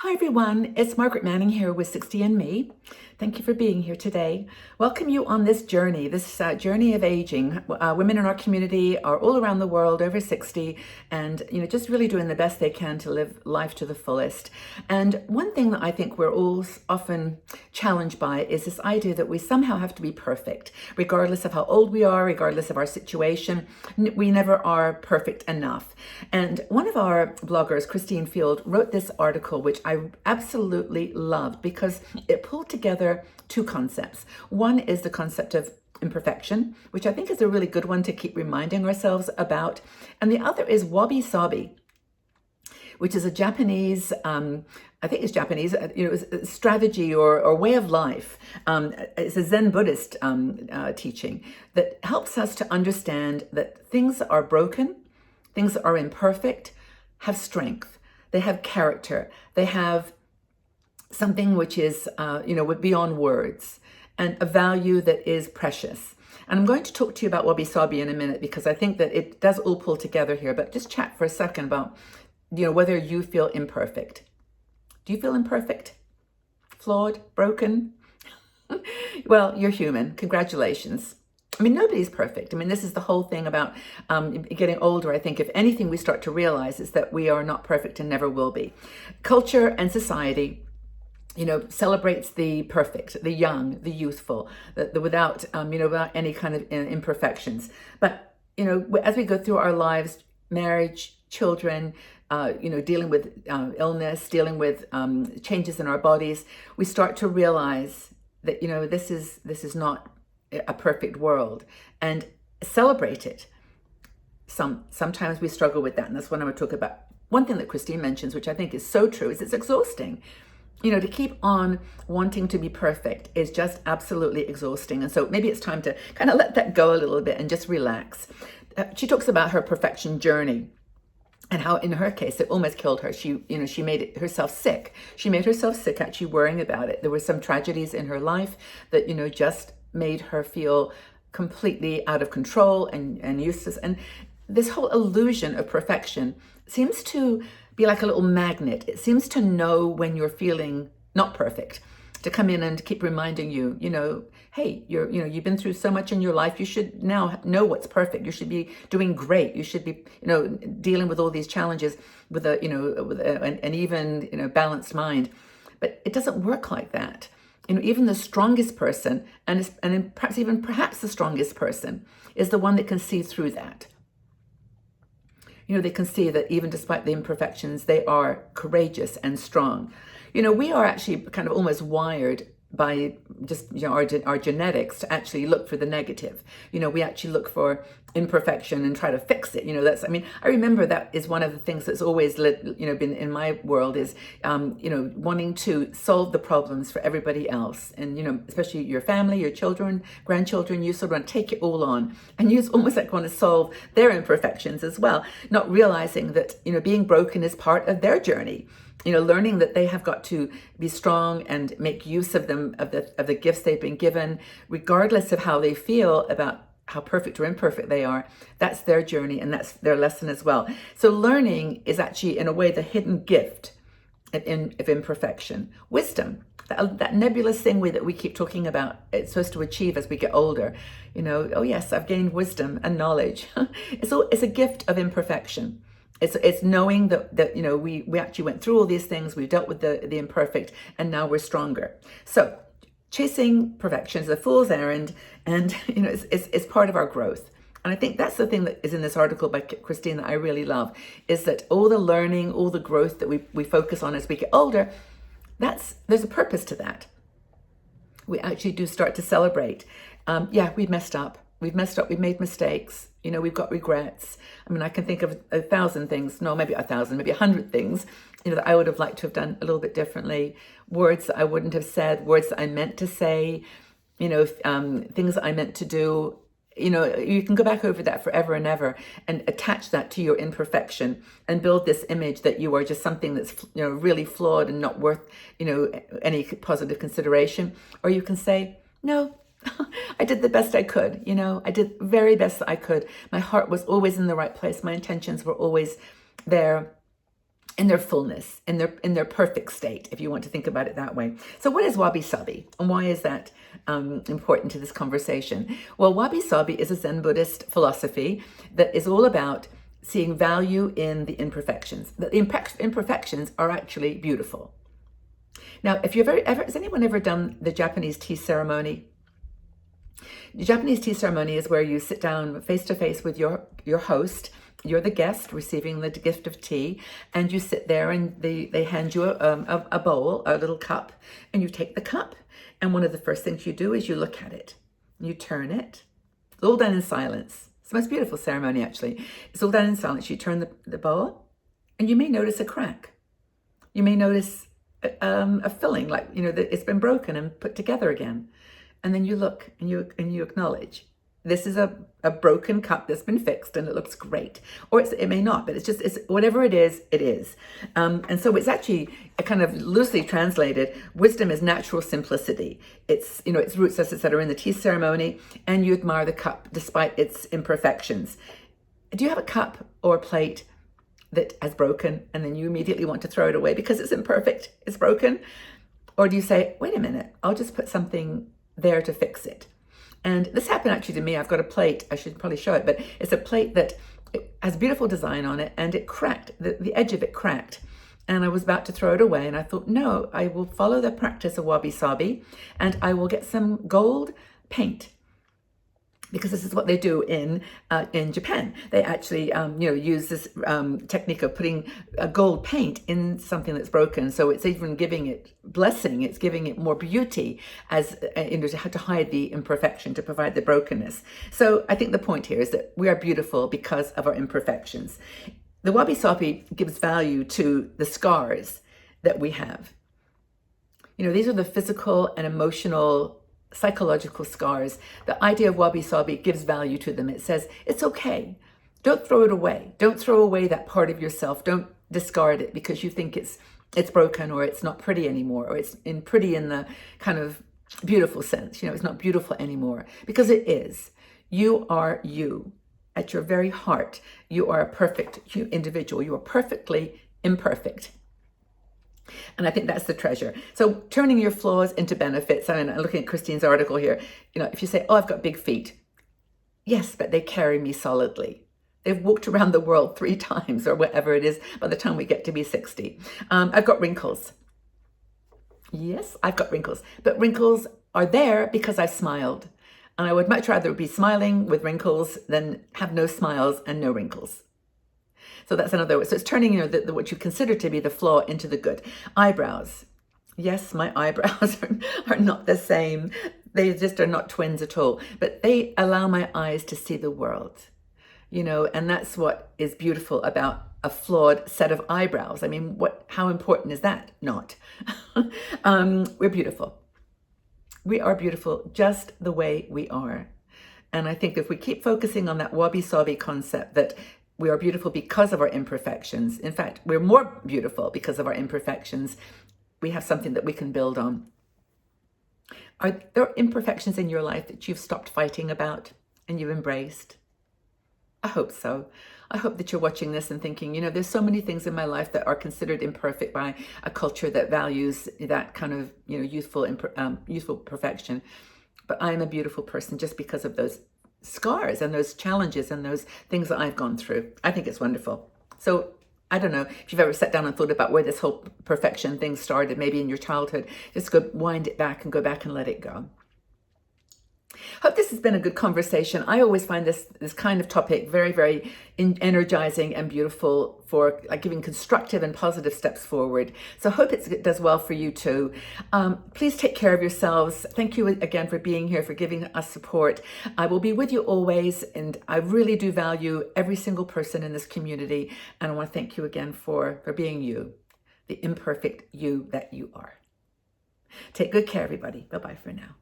Hi everyone, it's Margaret Manning here with 60 and Me. Thank you for being here today. Welcome you on this journey, journey of aging. Women in our community are all around the world over 60 and just really doing the best they can to live life to the fullest. And one thing that I think we're all often challenged by is this idea that we somehow have to be perfect, regardless of how old we are, regardless of our situation. We never are perfect enough. And one of our bloggers, Christine Field, wrote this article, which I absolutely loved because it pulled together two concepts. One is the concept of imperfection, which I think is a really good one to keep reminding ourselves about. And the other is Wabi Sabi, which is a Japanese, I think it's Japanese, strategy or way of life. It's a Zen Buddhist teaching that helps us to understand that things are broken, things are imperfect, have strength, they have character, they have something which is, beyond words, and a value that is precious. And I'm going to talk to you about Wabi Sabi in a minute because I think that it does all pull together here, but just chat for a second about, whether you feel imperfect. Do you feel imperfect? Flawed? Broken? Well, you're human. Congratulations. I mean, nobody's perfect. I mean, this is the whole thing about getting older. I think if anything we start to realize is that we are not perfect and never will be. Culture and society celebrates the perfect, the young, the youthful, the without, without any kind of imperfections. But, as we go through our lives, marriage, children, dealing with illness, dealing with changes in our bodies, we start to realize that, this is not a perfect world, and celebrate it. Sometimes we struggle with that, and that's what I'm going to talk about. One thing that Christine mentions, which I think is so true, is it's exhausting. To keep on wanting to be perfect is just absolutely exhausting. And so maybe it's time to kind of let that go a little bit and just relax. She talks about her perfection journey and how in her case it almost killed her. She made it herself sick. She made herself sick actually worrying about it. There were some tragedies in her life that, just made her feel completely out of control and useless. And this whole illusion of perfection seems to be like a little magnet. It seems to know when you're feeling not perfect, to come in and keep reminding you, hey, you've been through so much in your life. You should now know what's perfect. You should be doing great. You should be, dealing with all these challenges with an even, balanced mind. But it doesn't work like that. Even the strongest person, and perhaps the strongest person, is the one that can see through that. They can see that even despite the imperfections, they are courageous and strong. We are actually kind of almost wired by just our genetics to actually look for the negative. We actually look for imperfection and try to fix it. I remember that is one of the things that's always been in my world is wanting to solve the problems for everybody else, and especially your family, your children, grandchildren. You sort of want to take it all on, and you almost like want to solve their imperfections as well, not realizing that being broken is part of their journey. Learning that they have got to be strong and make use of them, of the gifts they've been given, regardless of how they feel about how perfect or imperfect they are. That's their journey, and that's their lesson as well. So learning is actually, in a way, the hidden gift of imperfection. Wisdom, that nebulous thing that we keep talking about, it's supposed to achieve as we get older. Oh yes, I've gained wisdom and knowledge. It's a gift of imperfection. It's knowing that we actually went through all these things, we dealt with the imperfect, and now we're stronger. So chasing perfection is a fool's errand, and it's part of our growth. And I think that's the thing that is in this article by Christine that I really love, is that all the learning, all the growth that we focus on as we get older, there's a purpose to that. We actually do start to celebrate. We've messed up. We've made mistakes. We've got regrets. I can think of 1,000 things, no, maybe 1,000, maybe 100 things, that I would have liked to have done a little bit differently. Words that I wouldn't have said, words that I meant to say, things that I meant to do. You can go back over that forever and ever and attach that to your imperfection and build this image that you are just something that's, really flawed and not worth, any positive consideration. Or you can say, no, I did the best I could. I did the very best that I could. My heart was always in the right place. My intentions were always there. in their fullness, in their perfect state, if you want to think about it that way. So what is Wabi Sabi, and why is that important to this conversation? Well, Wabi Sabi is a Zen Buddhist philosophy that is all about seeing value in the imperfections. That the imperfections are actually beautiful. Now, if you've ever has anyone ever done the Japanese tea ceremony? The Japanese tea ceremony is where you sit down face to face with your host. You're the guest receiving the gift of tea, and you sit there and they hand you a bowl, a little cup, and you take the cup. And one of the first things you do is you look at it. You turn it. It's all done in silence. It's the most beautiful ceremony, actually. It's all done in silence. You turn the bowl, and you may notice a crack. You may notice a filling, like, that it's been broken and put together again. And then you look and you acknowledge, this is a broken cup that's been fixed and it looks great. Or it may not, but it's whatever it is, it is. And so it's actually a kind of loosely translated, wisdom is natural simplicity. It's, its roots, as I said, are in the tea ceremony, and you admire the cup despite its imperfections. Do you have a cup or a plate that has broken and then you immediately want to throw it away because it's imperfect, it's broken? Or do you say, wait a minute, I'll just put something there to fix it? And this happened actually to me. I've got a plate, I should probably show it, but it's a plate that has a beautiful design on it, and it cracked, the edge of it cracked. And I was about to throw it away, and I thought, no, I will follow the practice of Wabi Sabi, and I will get some gold paint, because this is what they do in Japan. They actually, use this technique of putting a gold paint in something that's broken. So it's even giving it blessing. It's giving it more beauty as to hide the imperfection, to provide the brokenness. So I think the point here is that we are beautiful because of our imperfections. The Wabi Sabi gives value to the scars that we have. These are the physical and emotional psychological scars. The idea of Wabi Sabi gives value to them. It says, it's okay. Don't throw it away. Don't throw away that part of yourself. Don't discard it because you think it's broken, or it's not pretty anymore, or it's pretty in the kind of beautiful sense. It's not beautiful anymore, because it is. You are you. At your very heart, you are a perfect individual. You are perfectly imperfect. And I think that's the treasure. So turning your flaws into benefits. I'm looking at Christine's article here. If you say, oh, I've got big feet. Yes, but they carry me solidly. They've walked around the world 3 times or whatever it is by the time we get to be 60. I've got wrinkles. Yes, I've got wrinkles. But wrinkles are there because I smiled. And I would much rather be smiling with wrinkles than have no smiles and no wrinkles. So that's another way. So it's turning what you consider to be the flaw into the good. Eyebrows. Yes, my eyebrows are not the same. They just are not twins at all. But they allow my eyes to see the world. And that's what is beautiful about a flawed set of eyebrows. I mean, how important is that? Not. We're beautiful. We are beautiful just the way we are. And I think if we keep focusing on that Wabi Sabi concept that we are beautiful because of our imperfections. In fact, we're more beautiful because of our imperfections. We have something that we can build on. Are there imperfections in your life that you've stopped fighting about and you've embraced? I hope so. I hope that you're watching this and thinking, there's so many things in my life that are considered imperfect by a culture that values that kind of, youthful perfection. But I'm a beautiful person just because of those scars and those challenges and those things that I've gone through. I think it's wonderful. So I don't know if you've ever sat down and thought about where this whole perfection thing started, maybe in your childhood. Just go wind it back and go back and let it go. Hope this has been a good conversation. I always find this kind of topic very, very energizing and beautiful for giving constructive and positive steps forward. So I hope it does well for you too. Please take care of yourselves. Thank you again for being here, for giving us support. I will be with you always, and I really do value every single person in this community. And I want to thank you again for being you, the imperfect you that you are. Take good care, everybody. Bye-bye for now.